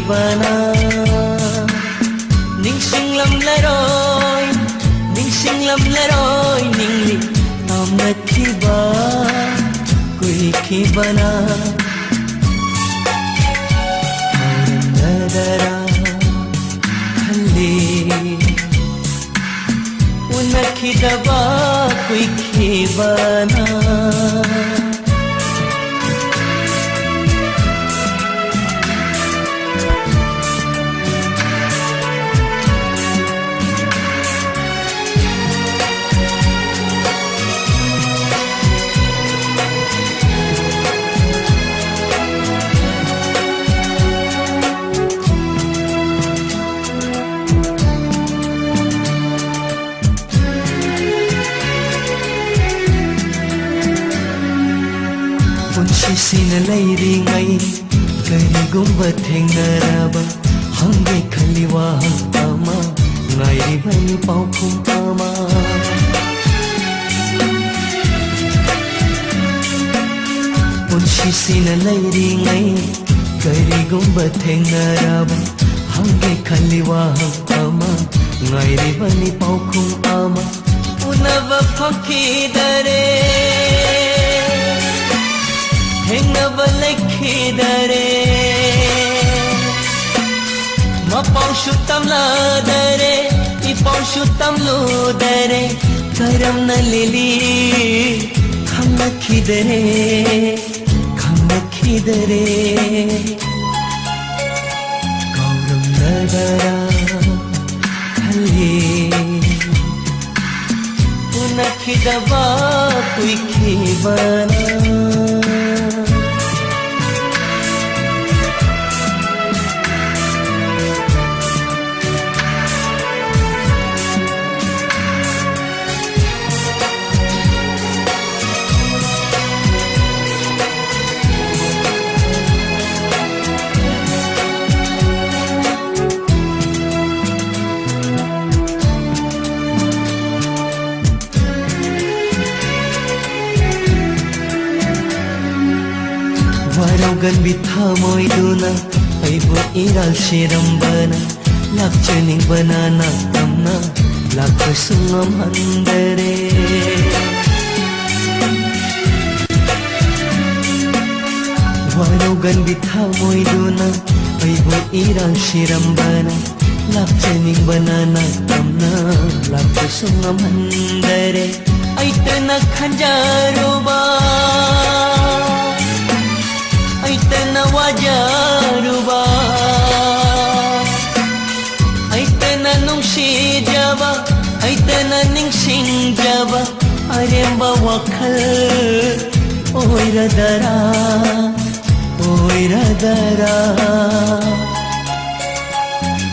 bana ning singlam laroy ningli tamnat ki ba koi ki bana nadara khalle unaki daba koi ki bana Punsisina layringai karigumba thengnaraba hangai khaliwa ama ngairibani paukhum ama Punsisina layringai karigumba thengnaraba hangai khaliwa ama ngairibani paukhum ama unava phakidare Hengnaba lekhidare mapaushu tamladare ipaushu tamludare karamna lili khamnakhidare kauram nadara khalle unakhidaba koi khibana Waraugan bithamoy duna aibu iral shirambana lakchaning banana tamna lakasungam handare Waraugan bithamoy duna aibu iral shirambana lakchaning banana tamna lakasungam handare aitna khanjaruba aitna wajaruba aitna nungshijaba aitna ningsingjaba aremba wakhal oiradara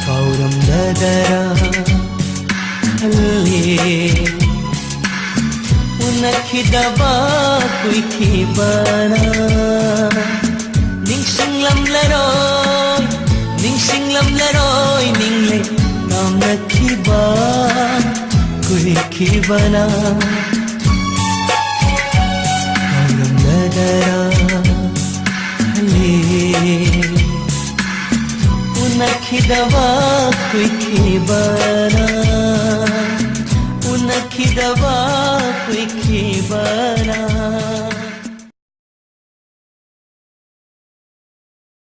kauram dadara khalle unakhidaba koi khibana Ningsinglam laroy ningle namna khiba koi khibana kauram nadara khalle unakhidaba koi khibana